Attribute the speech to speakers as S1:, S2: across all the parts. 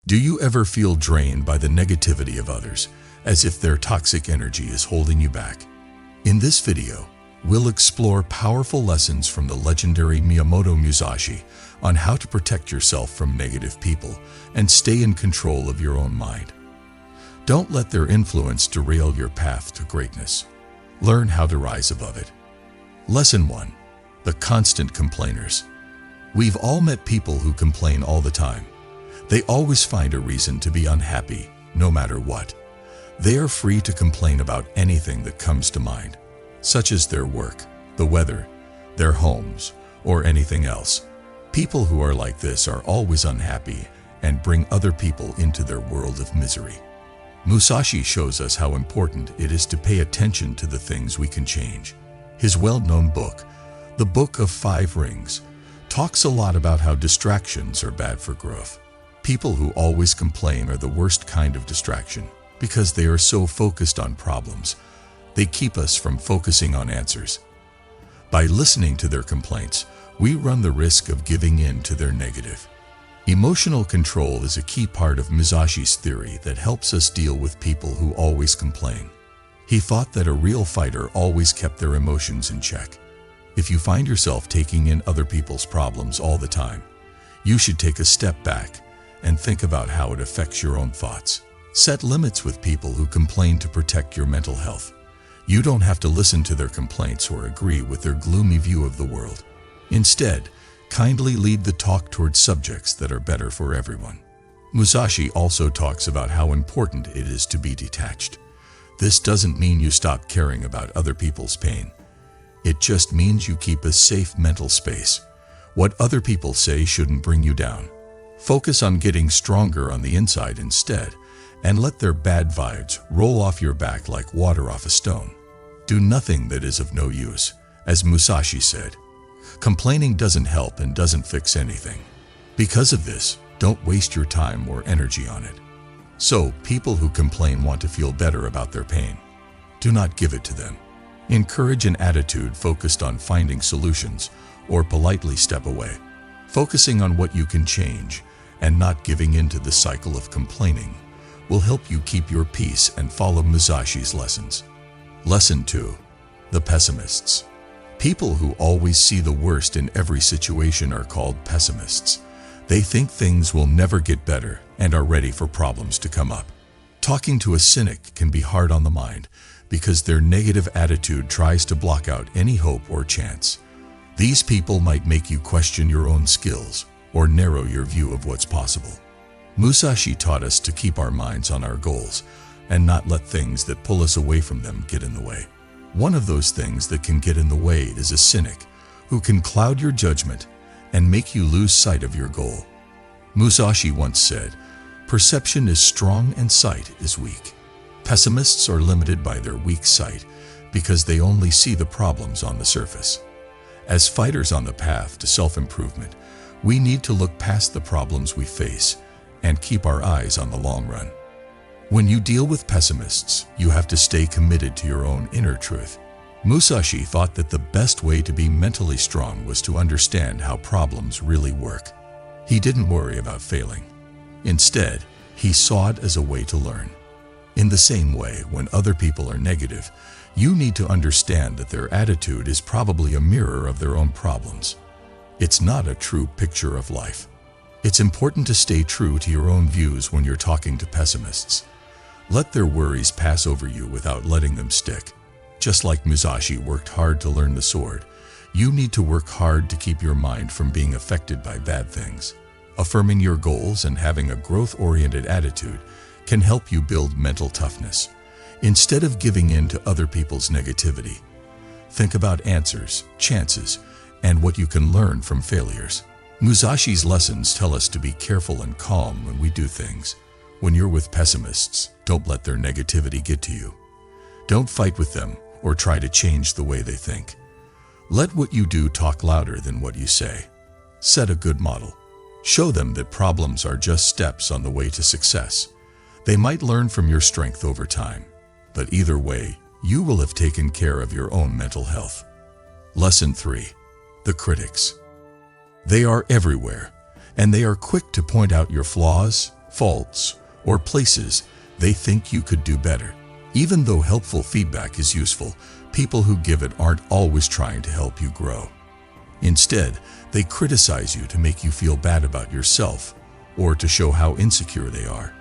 S1: Do you ever feel drained by the negativity of others, as if their toxic energy is holding you back? In this video, we'll explore powerful lessons from the legendary Miyamoto Musashi on how to protect yourself from negative people and stay in control of your own mind. Don't let their influence derail your path to greatness. Learn how to rise above it. Lesson 1. The constant complainers. We've all met people who complain all the time. They always find a reason to be unhappy, no matter what. They are free to complain about anything that comes to mind, such as their work, the weather, their homes, or anything else. People who are like this are always unhappy and bring other people into their world of misery. Musashi shows us how important it is to pay attention to the things we can change. His well-known book, The Book of Five Rings, talks a lot about how distractions are bad for growth. People who always complain are the worst kind of distraction because they are so focused on problems. They keep us from focusing on answers. By listening to their complaints, we run the risk of giving in to their negative. Emotional control is a key part of Musashi's theory that helps us deal with people who always complain. He thought that a real fighter always kept their emotions in check. If you find yourself taking in other people's problems all the time, you should take a step back and think about how it affects your own thoughts. Set limits with people who complain to protect your mental health. You don't have to listen to their complaints or agree with their gloomy view of the world. Instead, kindly lead the talk towards subjects that are better for everyone. Musashi also talks about how important it is to be detached. This doesn't mean you stop caring about other people's pain. It just means you keep a safe mental space. What other people say shouldn't bring you down. Focus on getting stronger on the inside instead, and let their bad vibes roll off your back like water off a stone. Do nothing that is of no use. As Musashi said, complaining doesn't help and doesn't fix anything. Because of this, don't waste your time or energy on it. So, people who complain want to feel better about their pain. Do not give it to them. Encourage an attitude focused on finding solutions, or politely step away. Focusing on what you can change and not giving in to the cycle of complaining will help you keep your peace and follow Musashi's lessons. Lesson 2. The pessimists. People who always see the worst in every situation are called pessimists. They think things will never get better and are ready for problems to come up. Talking to a cynic can be hard on the mind because their negative attitude tries to block out any hope or chance. These people might make you question your own skills or narrow your view of what's possible. Musashi taught us to keep our minds on our goals and not let things that pull us away from them get in the way. One of those things that can get in the way is a cynic who can cloud your judgment and make you lose sight of your goal. Musashi once said, "Perception is strong and sight is weak." Pessimists are limited by their weak sight because they only see the problems on the surface. As fighters on the path to self-improvement, we need to look past the problems we face and keep our eyes on the long run. When you deal with pessimists, you have to stay committed to your own inner truth. Musashi thought that the best way to be mentally strong was to understand how problems really work. He didn't worry about failing. Instead, he saw it as a way to learn. In the same way, when other people are negative, you need to understand that their attitude is probably a mirror of their own problems. It's not a true picture of life. It's important to stay true to your own views when you're talking to pessimists. Let their worries pass over you without letting them stick. Just like Musashi worked hard to learn the sword, you need to work hard to keep your mind from being affected by bad things. Affirming your goals and having a growth-oriented attitude can help you build mental toughness. Instead of giving in to other people's negativity, think about answers, chances, and what you can learn from failures. Musashi's lessons tell us to be careful and calm when we do things. When you're with pessimists, don't let their negativity get to you. Don't fight with them or try to change the way they think. Let what you do talk louder than what you say. Set a good model. Show them that problems are just steps on the way to success. They might learn from your strength over time, but either way, you will have taken care of your own mental health. Lesson 3. The critics. They are everywhere, and they are quick to point out your flaws, faults, or places they think you could do better. Even though helpful feedback is useful, people who give it aren't always trying to help you grow. Instead, they criticize you to make you feel bad about yourself or to show how insecure they are.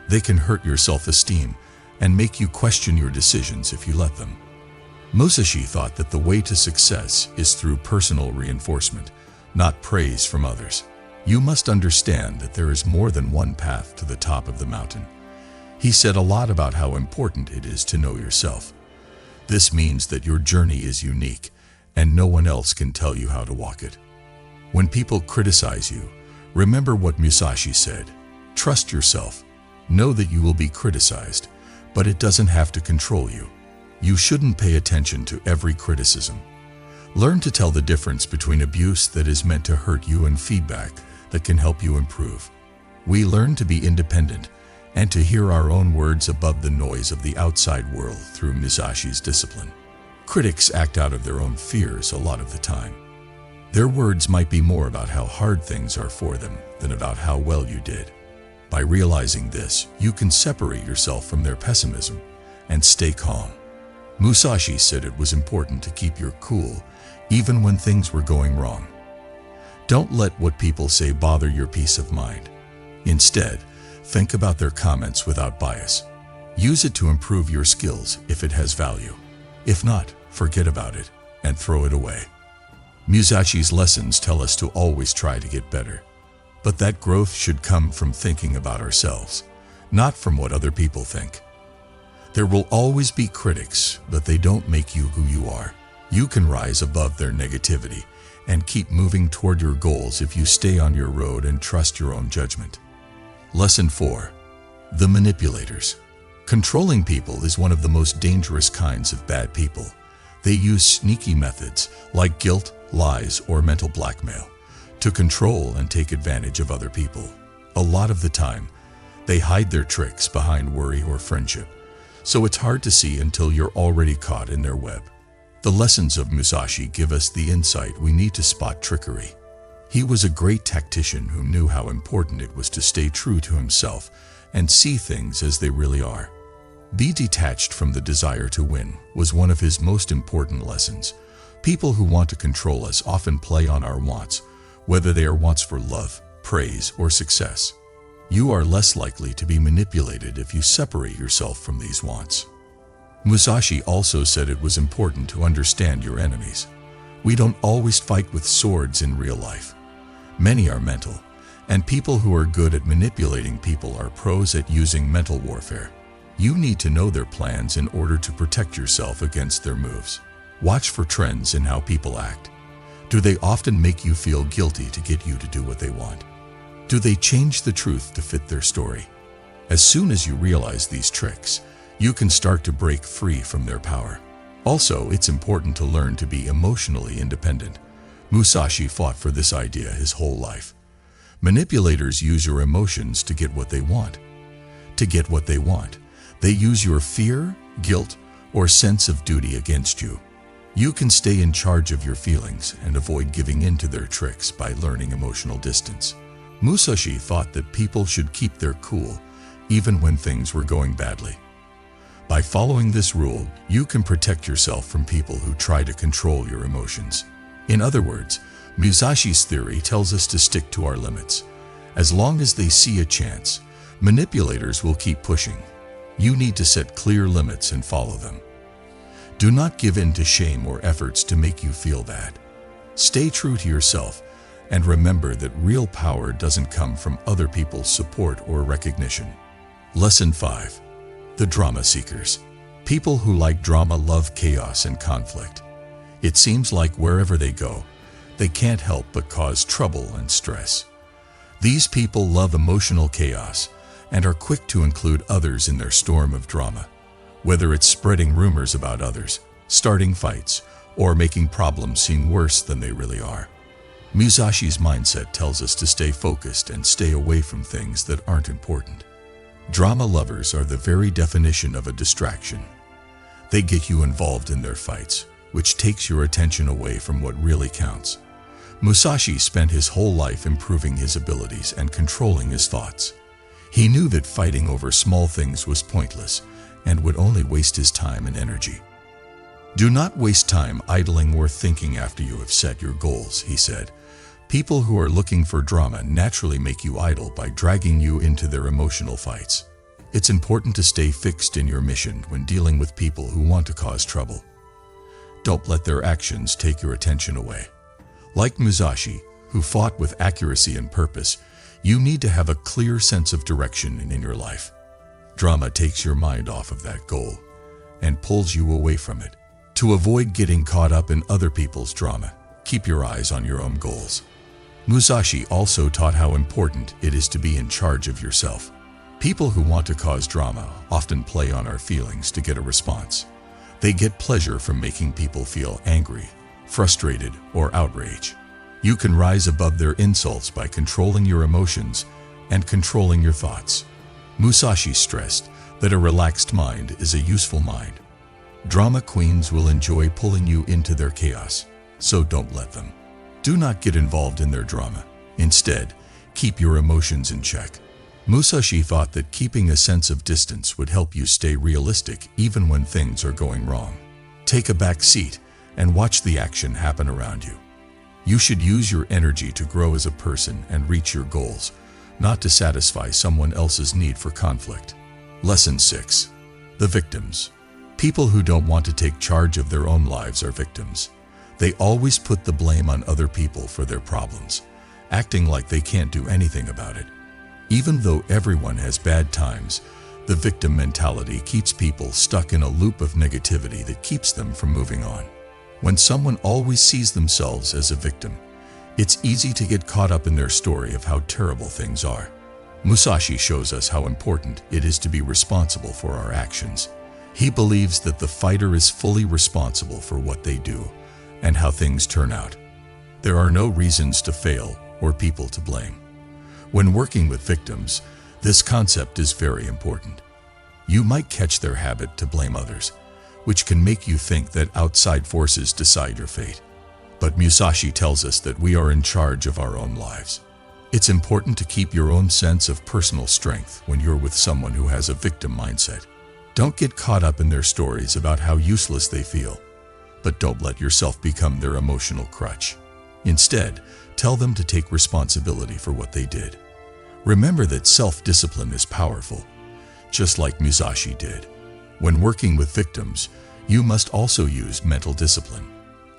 S1: They can hurt your self-esteem and make you question your decisions if you let them. Musashi thought that the way to success is through personal reinforcement, not praise from others. You must understand that there is more than one path to the top of the mountain. He said a lot about how important it is to know yourself. This means that your journey is unique and no one else can tell you how to walk it. When people criticize you, remember what Musashi said. Trust yourself. Know that you will be criticized, but it doesn't have to control you. You shouldn't pay attention to every criticism. Learn to tell the difference between abuse that is meant to hurt you and feedback that can help you improve. We learn to be independent and to hear our own words above the noise of the outside world through Musashi's discipline. Critics act out of their own fears a lot of the time. Their words might be more about how hard things are for them than about how well you did. By realizing this, you can separate yourself from their pessimism and stay calm. Musashi said it was important to keep your cool even when things were going wrong. Don't let what people say bother your peace of mind. Instead, think about their comments without bias. Use it to improve your skills if it has value. If not, forget about it and throw it away. Musashi's lessons tell us to always try to get better, but that growth should come from thinking about ourselves, not from what other people think. There will always be critics, but they don't make you who you are. You can rise above their negativity and keep moving toward your goals if you stay on your road and trust your own judgment. Lesson 4. The manipulators. Controlling people is one of the most dangerous kinds of bad people. They use sneaky methods like guilt, lies, or mental blackmail to control and take advantage of other people. A lot of the time, they hide their tricks behind worry or friendship, so it's hard to see until you're already caught in their web. The lessons of Musashi give us the insight we need to spot trickery. He was a great tactician who knew how important it was to stay true to himself and see things as they really are. Be detached from the desire to win was one of his most important lessons. People who want to control us often play on our wants, whether they are wants for love, praise, or success. You are less likely to be manipulated if you separate yourself from these wants. Musashi also said it was important to understand your enemies. We don't always fight with swords in real life. Many are mental, and people who are good at manipulating people are pros at using mental warfare. You need to know their plans in order to protect yourself against their moves. Watch for trends in how people act. Do they often make you feel guilty to get you to do what they want? Do they change the truth to fit their story? As soon as you realize these tricks, you can start to break free from their power. Also, it's important to learn to be emotionally independent. Musashi fought for this idea his whole life. Manipulators use your emotions to get what they want. To get what they want, they use your fear, guilt, or sense of duty against you. You can stay in charge of your feelings and avoid giving in to their tricks by learning emotional distance. Musashi thought that people should keep their cool, even when things were going badly. By following this rule, you can protect yourself from people who try to control your emotions. In other words, Musashi's theory tells us to stick to our limits. As long as they see a chance, manipulators will keep pushing. You need to set clear limits and follow them. Do not give in to shame or efforts to make you feel bad. Stay true to yourself and remember that real power doesn't come from other people's support or recognition. Lesson 5. The drama seekers. People who like drama love chaos and conflict. It seems like wherever they go, they can't help but cause trouble and stress. These people love emotional chaos and are quick to include others in their storm of drama, whether it's spreading rumors about others, starting fights, or making problems seem worse than they really are. Musashi's mindset tells us to stay focused and stay away from things that aren't important. Drama lovers are the very definition of a distraction. They get you involved in their fights, which takes your attention away from what really counts. Musashi spent his whole life improving his abilities and controlling his thoughts. He knew that fighting over small things was pointless and would only waste his time and energy. Do not waste time idling or thinking after you have set your goals, he said. People who are looking for drama naturally make you idle by dragging you into their emotional fights. It's important to stay fixed in your mission when dealing with people who want to cause trouble. Don't let their actions take your attention away. Like Musashi, who fought with accuracy and purpose, you need to have a clear sense of direction in your life. Drama takes your mind off of that goal and pulls you away from it. To avoid getting caught up in other people's drama, keep your eyes on your own goals. Musashi also taught how important it is to be in charge of yourself. People who want to cause drama often play on our feelings to get a response. They get pleasure from making people feel angry, frustrated, or outraged. You can rise above their insults by controlling your emotions and controlling your thoughts. Musashi stressed that a relaxed mind is a useful mind. Drama queens will enjoy pulling you into their chaos, so don't let them. Do not get involved in their drama. Instead, keep your emotions in check. Musashi thought that keeping a sense of distance would help you stay realistic even when things are going wrong. Take a back seat and watch the action happen around you. You should use your energy to grow as a person and reach your goals, not to satisfy someone else's need for conflict. Lesson 6. The victims. People who don't want to take charge of their own lives are victims. They always put the blame on other people for their problems, acting like they can't do anything about it. Even though everyone has bad times, the victim mentality keeps people stuck in a loop of negativity that keeps them from moving on. When someone always sees themselves as a victim, it's easy to get caught up in their story of how terrible things are. Musashi shows us how important it is to be responsible for our actions. He believes that the fighter is fully responsible for what they do and how things turn out. There are no reasons to fail or people to blame. When working with victims, this concept is very important. You might catch their habit to blame others, which can make you think that outside forces decide your fate. But Musashi tells us that we are in charge of our own lives. It's important to keep your own sense of personal strength when you're with someone who has a victim mindset. Don't get caught up in their stories about how useless they feel, but don't let yourself become their emotional crutch. Instead, tell them to take responsibility for what they did. Remember that self-discipline is powerful, just like Musashi did. When working with victims, you must also use mental discipline.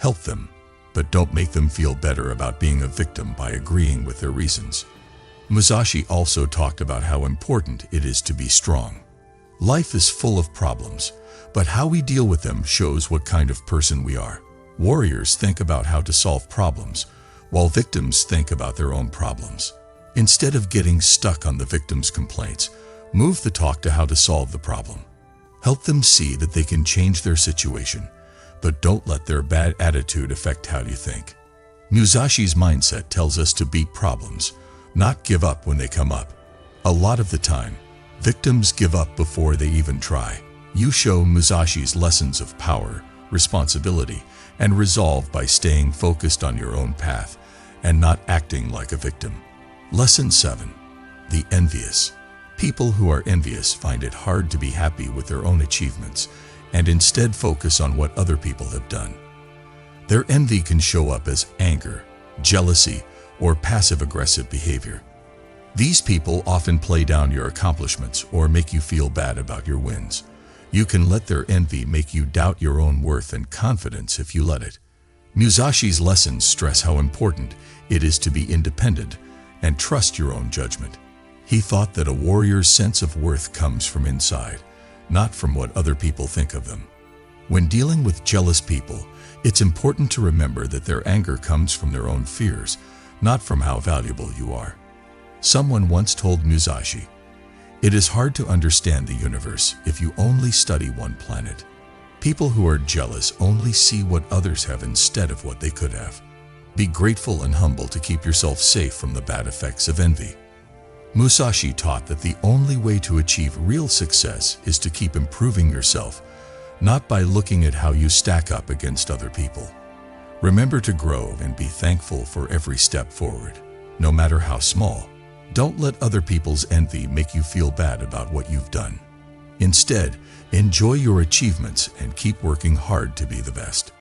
S1: Help them, but don't make them feel better about being a victim by agreeing with their reasons. Musashi also talked about how important it is to be strong. Life is full of problems, but how we deal with them shows what kind of person we are. Warriors think about how to solve problems, while victims think about their own problems. Instead of getting stuck on the victim's complaints, move the talk to how to solve the problem. Help them see that they can change their situation, but don't let their bad attitude affect how you think. Musashi's mindset tells us to beat problems, not give up when they come up. A lot of the time, victims give up before they even try. You show Musashi's lessons of power, responsibility, and resolve by staying focused on your own path and not acting like a victim. Lesson 7. The envious. People who are envious find it hard to be happy with their own achievements and instead focus on what other people have done. Their envy can show up as anger, jealousy, or passive-aggressive behavior. These people often play down your accomplishments or make you feel bad about your wins. You can let their envy make you doubt your own worth and confidence if you let it. Musashi's lessons stress how important it is to be independent and trust your own judgment. He thought that a warrior's sense of worth comes from inside, not from what other people think of them. When dealing with jealous people, it's important to remember that their anger comes from their own fears, not from how valuable you are. Someone once told Musashi, "It is hard to understand the universe if you only study one planet." People who are jealous only see what others have instead of what they could have. Be grateful and humble to keep yourself safe from the bad effects of envy. Musashi taught that the only way to achieve real success is to keep improving yourself, not by looking at how you stack up against other people. Remember to grow and be thankful for every step forward, no matter how small. Don't let other people's envy make you feel bad about what you've done. Instead, enjoy your achievements and keep working hard to be the best.